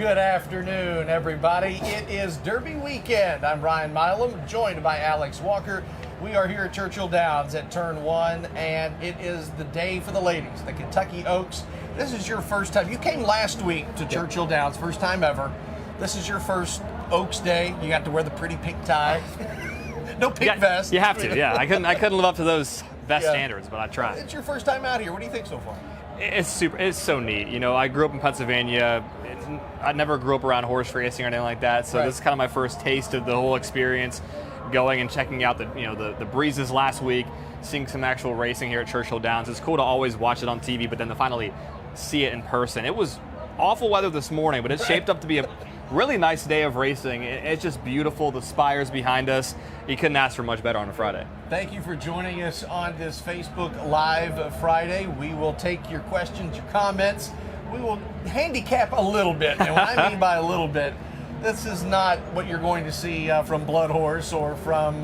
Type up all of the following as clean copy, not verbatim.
Good afternoon, everybody. It is Derby weekend. I'm Ryan Milam, joined by Alex Walker. We are here at Churchill Downs at Turn 1, and it is the day for the ladies, the Kentucky Oaks. This is your first time. You came last week to Churchill Downs, first time ever. This is your first Oaks day. You got to wear the pretty pink tie. No pink vest. You have to, yeah. I couldn't live up to those vest standards, but I tried. It's your first time out here. What do you think so far? It's so neat. You know, I grew up in Pennsylvania. I never grew up around horse racing or anything like that, so This is kind of my first taste of the whole experience, going and checking out the breezes last week, seeing some actual racing here at Churchill Downs. It's cool to always watch it on TV, but then to finally see it in person. It was awful weather this morning, but it's shaped up to be a really nice day of racing. It's just beautiful. The spires behind us. You couldn't ask for much better on a Friday. Thank you for joining us on this Facebook Live Friday. We will take your questions, your comments. We will handicap a little bit, and what I mean by a little bit, this is not what you're going to see from Blood Horse or from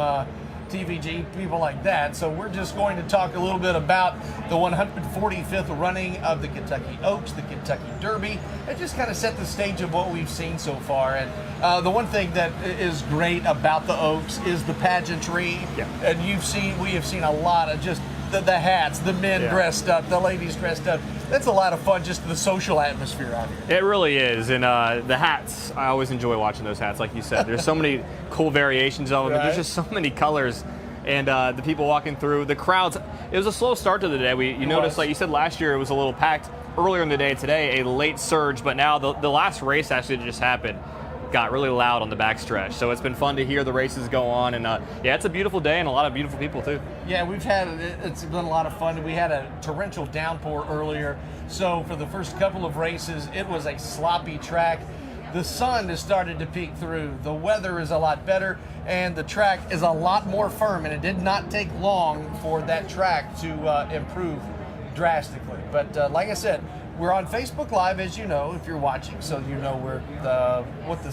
TVG, people like that. So we're just going to talk a little bit about the 145th running of the Kentucky Oaks, the Kentucky Derby, and just kind of set the stage of what we've seen so far. And the one thing that is great about the Oaks is the pageantry. Yeah. And we have seen a lot of just the hats, the men dressed up, the ladies dressed up. That's a lot of fun, just the social atmosphere out here. It really is, and the hats, I always enjoy watching those hats, like you said. There's so many cool variations of them, and there's just so many colors, and the people walking through, the crowds. It was a slow start to the day. You noticed, like you said, last year it was a little packed. Earlier in the day today, a late surge, but now the last race actually that just happened got really loud on the backstretch. So it's been fun to hear the races go on, and yeah, it's a beautiful day and a lot of beautiful people too. Yeah, it's been a lot of fun. We had a torrential downpour earlier, so for the first couple of races, it was a sloppy track. The sun has started to peek through. The weather is a lot better, and the track is a lot more firm, and it did not take long for that track to improve drastically. But like I said, we're on Facebook Live, as you know, if you're watching, so you know what the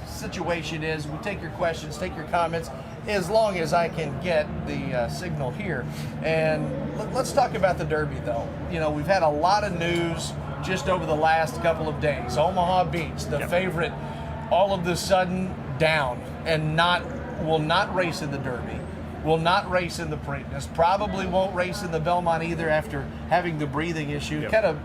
situation is. We take your questions, take your comments, as long as I can get the signal here. And let's talk about the Derby, though. You know, we've had a lot of news just over the last couple of days. Omaha Beach, the favorite, all of a sudden down and will not race in the Derby. Will not race in the Preakness. Probably won't race in the Belmont either after having the breathing issue. Kind of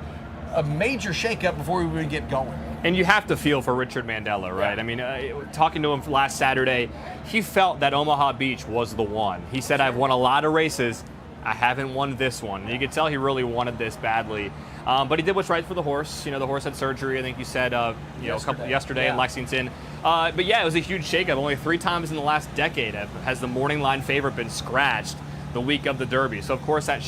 a major shakeup before we even get going. And you have to feel for Richard Mandella, right? Yeah. I mean, talking to him last Saturday, he felt that Omaha Beach was the one. He said, I've won a lot of races. I haven't won this one. And you could tell he really wanted this badly. But he did what's right for the horse. You know, the horse had surgery, I think you said, yesterday in Lexington. But yeah, it was a huge shakeup. Only 3 times in the last decade has the morning line favorite been scratched the week of the Derby. So, of course, that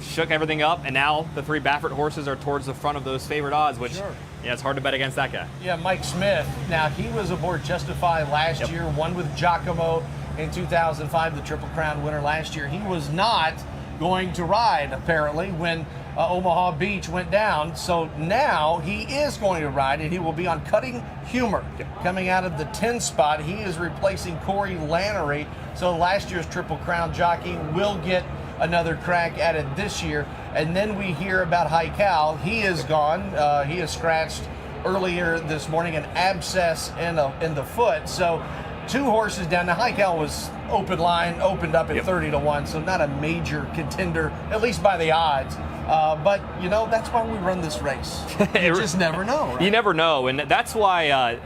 shook everything up, and now the 3 Baffert horses are towards the front of those favorite odds, which, yeah, it's hard to bet against that guy. Yeah, Mike Smith. Now, he was aboard Justify last year, won with Giacomo in 2005, the Triple Crown winner last year. He was not going to ride, apparently, when Omaha Beach went down. So now he is going to ride, and he will be on Cutting Humor coming out of the 10 spot. He is replacing Corey Lannery. So last year's Triple Crown jockey will get another crack at it this year. And then we hear about Haikal. He is gone. He is scratched earlier this morning, an abscess in the foot. So 2 horses down. Now Haikal was opened up at 30-1, so not a major contender, at least by the odds. But you know, that's why we run this race. You just never know, right? You never know, and that's why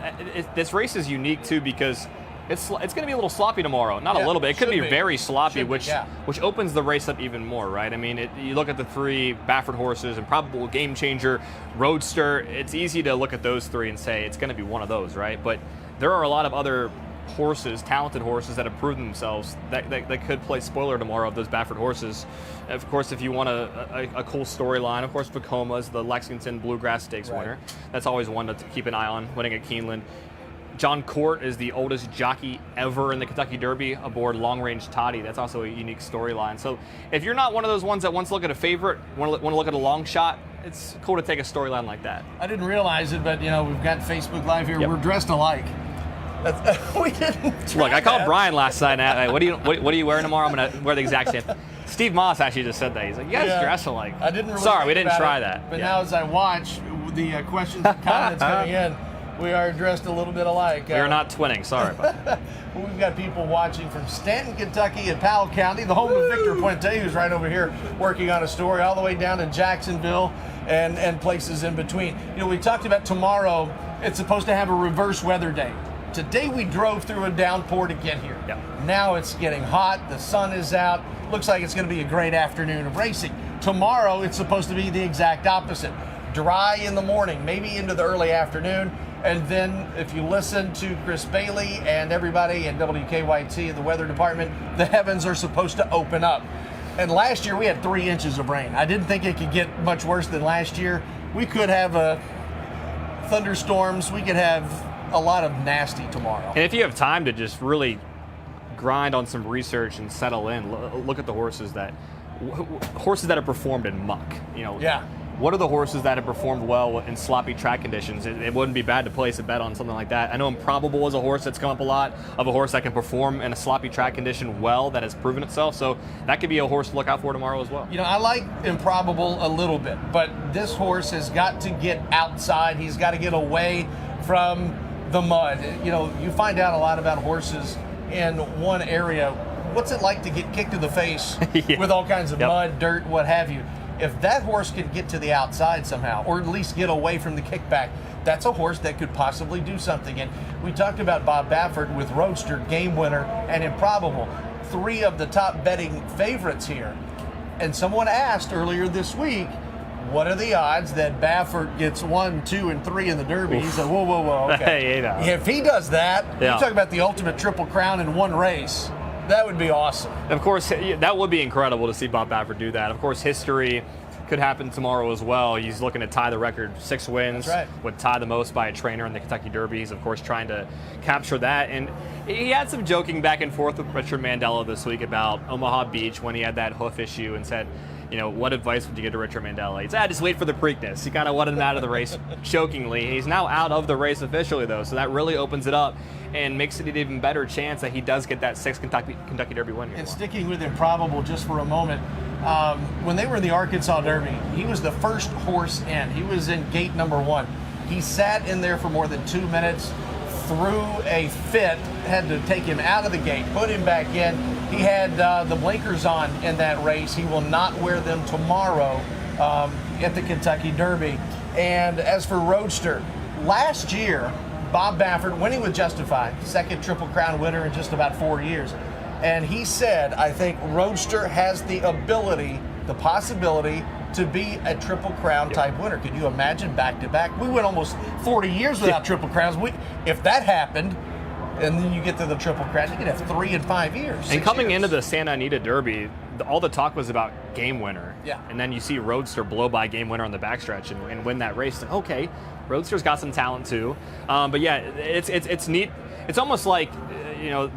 this race is unique too, because it's going to be a little sloppy tomorrow. Not a little bit. It could be very sloppy, which opens the race up even more, right? I mean, you look at the 3 Baffert horses, Improbable, Game Changer, Roadster. It's easy to look at those 3 and say it's going to be one of those, right? But there are a lot of other horses, talented horses that have proven themselves that could play spoiler tomorrow of those Baffert horses. Of course, if you want a cool storyline, of course, Pacoma's the Lexington Bluegrass Stakes winner. That's always one to keep an eye on, winning at Keeneland. John Court is the oldest jockey ever in the Kentucky Derby aboard Long Range Toddy. That's also a unique storyline. So if you're not one of those ones that wants to look at a favorite, want to look at a long shot, it's cool to take a storyline like that. I didn't realize it, but you know, we've got Facebook Live here. We're dressed alike. We didn't. Look, I called Brian last night. What are you wearing tomorrow? I'm gonna wear the exact same. Steve Moss actually just said that. He's like, you guys dress alike. I didn't really Sorry, we didn't try that. But now as I watch, the questions and comments coming in, we are dressed a little bit alike. We are not twinning. Sorry about that. Well, we've got people watching from Stanton, Kentucky, and Powell County, the home of Victor Puente, who's right over here working on a story, all the way down in Jacksonville and places in between. You know, we talked about tomorrow. It's supposed to have a reverse weather day. Today we drove through a downpour to get here. Yep. Now it's getting hot. The sun is out. Looks like it's going to be a great afternoon of racing. Tomorrow it's supposed to be the exact opposite. Dry in the morning, maybe into the early afternoon. And then if you listen to Chris Bailey and everybody at WKYT in the weather department, the heavens are supposed to open up. And last year we had 3 inches of rain. I didn't think it could get much worse than last year. We could have thunderstorms. We could have a lot of nasty tomorrow. And if you have time to just really grind on some research and settle in, look at the horses that have performed in muck. You know, yeah. What are the horses that have performed well in sloppy track conditions? It wouldn't be bad to place a bet on something like that. I know Improbable is a horse that's come up a lot, of a horse that can perform in a sloppy track condition well, that has proven itself. So that could be a horse to look out for tomorrow as well. You know, I like Improbable a little bit, but this horse has got to get outside. He's got to get away from the mud. You know, you find out a lot about horses in one area. What's it like to get kicked in the face Yeah. with all kinds of mud, dirt, what have you? If that horse could get to the outside somehow, or at least get away from the kickback, that's a horse that could possibly do something. And we talked about Bob Baffert with Roadster, Game Winner, and Improbable, 3 of the top betting favorites here. And someone asked earlier this week, what are the odds that Baffert gets 1, 2, and 3 in the Derby? Oof. He said, whoa, okay. Hey, you know. If he does that, Yeah. you talk about the ultimate Triple Crown in one race. That would be awesome. Of course, that would be incredible to see Bob Baffert do that. Of course, history could happen tomorrow as well. He's looking to tie the record, 6 wins. That's right. Would tie the most by a trainer in the Kentucky Derby. He's, of course, trying to capture that. And he had some joking back and forth with Richard Mandela this week about Omaha Beach when he had that hoof issue and said, you know, what advice would you give to Richard Mandela? He said, just wait for the Preakness. He kind of wanted him out of the race jokingly. He's now out of the race officially, though, so that really opens it up and makes it an even better chance that he does get that 6th Kentucky Derby win. And sticking with Improbable just for a moment, when they were in the Arkansas Derby, he was the first horse in. He was in gate number 1. He sat in there for more than 2 minutes, threw a fit, had to take him out of the gate, put him back in. He had the blinkers on in that race. He will not wear them tomorrow at the Kentucky Derby. And as for Roadster, last year, Bob Baffert, winning with Justified, 2nd Triple Crown winner in just about 4 years. And he said, I think Roadster has the ability, the possibility to be a Triple Crown type winner. Could you imagine back-to-back? We went almost 40 years without Triple Crowns. If that happened, and then you get to the Triple Crown, you could have 3 in 5 years. And coming years. into the Santa Anita Derby, all the talk was about Game Winner. Yeah. And then you see Roadster blow by Game Winner on the backstretch and win that race. And okay, Roadster's got some talent too. But yeah, it's neat. It's almost like, you know,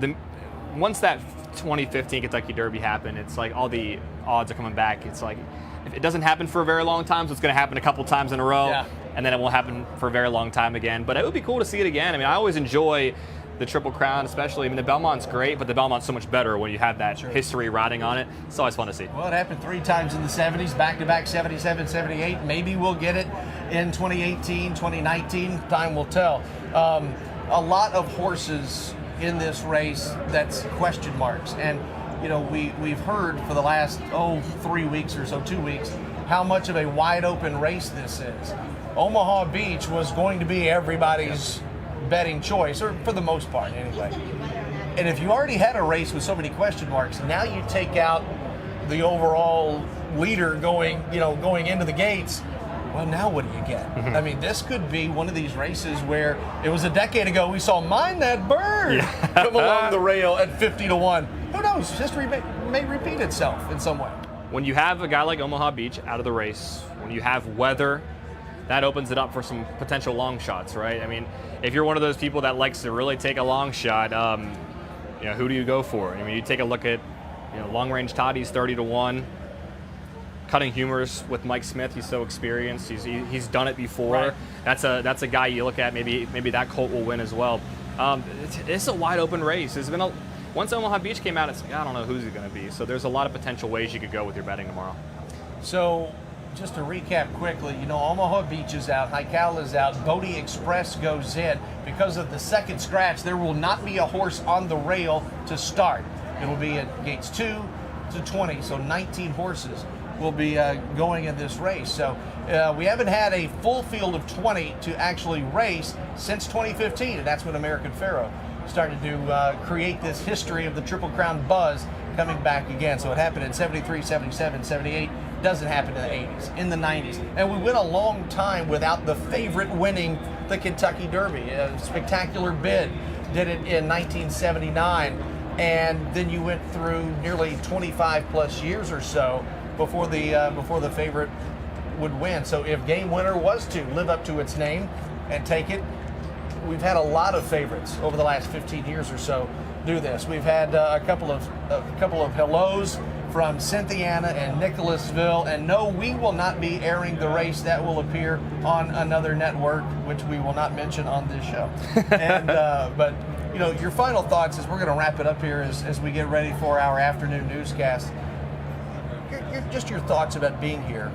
once that 2015 Kentucky Derby happened, it's like all the odds are coming back. It's like, if it doesn't happen for a very long time, so it's going to happen a couple times in a row, and then it won't happen for a very long time again. But it would be cool to see it again. I mean, I always enjoy the Triple Crown, especially. I mean, the Belmont's great, but the Belmont's so much better when you have that history riding on it. It's always fun to see. Well, it happened 3 times in the 70s, back-to-back 77, 78. Maybe we'll get it in 2018, 2019. Time will tell. A lot of horses in this race that's question marks. And, you know, we've heard for the last, 3 weeks or so, 2 weeks, how much of a wide-open race this is. Omaha Beach was going to be everybody's betting choice, or for the most part anyway. And if you already had a race with so many question marks, now you take out the overall leader going into the gates. Well, now what do you get? I mean, this could be one of these races where it was a decade ago we saw Mind That Bird come along the rail at 50-1. Who knows? History may repeat itself in some way. When you have a guy like Omaha Beach out of the race, when you have weather, that opens it up for some potential long shots, right? I mean, if you're one of those people that likes to really take a long shot, you know, who do you go for? I mean, you take a look at, you know, Long Range Toddy's 30-1. Cutting Humors with Mike Smith, he's so experienced. He's done it before. Right. That's a guy you look at. Maybe that colt will win as well. It's a wide open race. There's been once Omaha Beach came out, it's like, I don't know who's it going to be. So there's a lot of potential ways you could go with your betting tomorrow. So just to recap quickly, Omaha Beach is out, Hical is out, Bodie Express goes in. Because of the second scratch, there will not be a horse on the rail to start. It'll be at gates 2 to 20, so 19 horses will be going in this race. So we haven't had a full field of 20 to actually race since 2015, and that's when American Pharoah started to create this history of the Triple Crown buzz coming back again. So it happened in 73, 77, 78. Doesn't happen in the 80s, in the 90s. And we went a long time without the favorite winning the Kentucky Derby. A spectacular bid did it in 1979. And then you went through nearly 25 plus years or so before the favorite would win. So if Game Winner was to live up to its name and take it, we've had a lot of favorites over the last 15 years or so do this. We've had a couple of hellos from Cynthiana and Nicholasville, and no, we will not be airing the race. That will appear on another network, which we will not mention on this show. And but your final thoughts as we're going to wrap it up here as we get ready for our afternoon newscast. Just your thoughts about being here,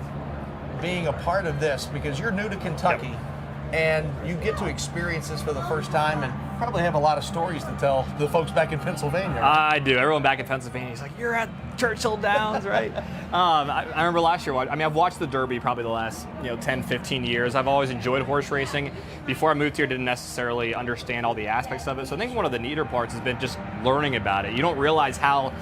being a part of this, because you're new to Kentucky. Yep. And you get to experience this for the first time and probably have a lot of stories to tell the folks back in Pennsylvania. I do. Everyone back in Pennsylvania is like, you're at Churchill Downs, right? I remember last year, I've watched the Derby probably the last 10, 15 years. I've always enjoyed horse racing. Before I moved here, didn't necessarily understand all the aspects of it. So I think one of the neater parts has been just learning about it. You don't realize how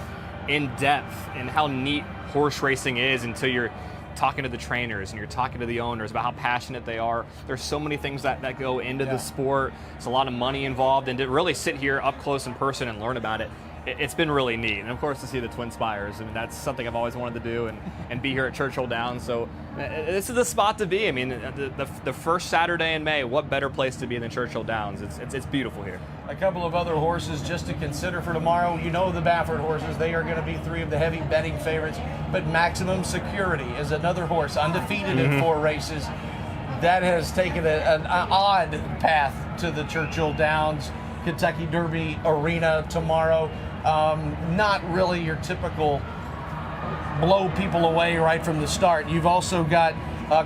in-depth and how neat horse racing is until you're talking to the trainers and you're talking to the owners about how passionate they are. There's so many things that go into the sport. There's a lot of money involved, and to really sit here up close in person and learn about it, it's been really neat. And of course to see the Twin Spires, I mean, that's something I've always wanted to do, and be here at Churchill Downs. So this is the spot to be. I mean, the first Saturday in May, what better place to be than Churchill Downs? It's beautiful here. A couple of other horses just to consider for tomorrow. The Baffert horses. They are going to be 3 of the heavy betting favorites. But Maximum Security is another horse, undefeated in 4 races. That has taken an odd path to the Churchill Downs Kentucky Derby arena tomorrow. Not really your typical blow people away right from the start. You've also got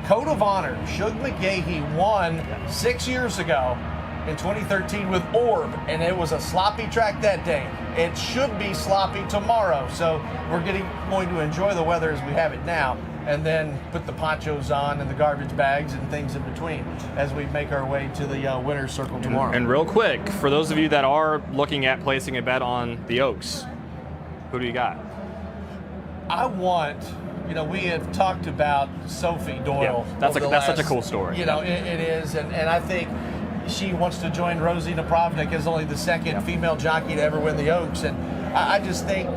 Code of Honor. Shug McGahee won 6 years ago in 2013 with Orb, and it was a sloppy track that day. It should be sloppy tomorrow, so we're going to enjoy the weather as we have it now, and then put the ponchos on and the garbage bags and things in between as we make our way to the winner's circle tomorrow. And real quick, for those of you that are looking at placing a bet on the Oaks, who do you got? I want, we have talked about Sophie Doyle. Yeah, that's such a cool story. It is, and I think she wants to join Rosie Napravnik as only the second female jockey to ever win the Oaks, and I just think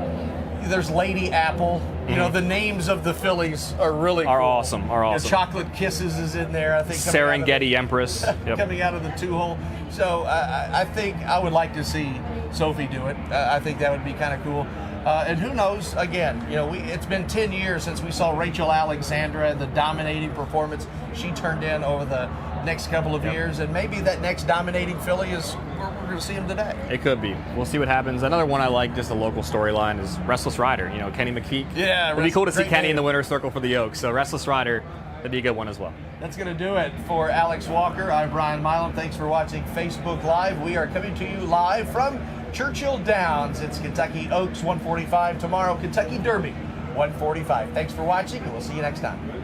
there's Lady Apple. The names of the fillies are really cool. Awesome. Chocolate Kisses is in there, I think. Serengeti Empress. Coming out of the 2-hole. So I think I would like to see Sophie do it. I think that would be kind of cool. And who knows, again, it's been 10 years since we saw Rachel Alexandra and the dominating performance she turned in over the next couple of years, and maybe that next dominating filly is we're going to see him today. It could be. We'll see what happens. Another one I like, just a local storyline, is Restless Rider. Kenny McKeek. Yeah, it'd be cool to see Kenny in the winner's circle for the Oaks. So Restless Rider, that'd be a good one as well. That's going to do it for Alex Walker. I'm Brian Milam. Thanks for watching Facebook Live. We are coming to you live from Churchill Downs. It's Kentucky Oaks 145 tomorrow. Kentucky Derby 145. Thanks for watching, and we'll see you next time.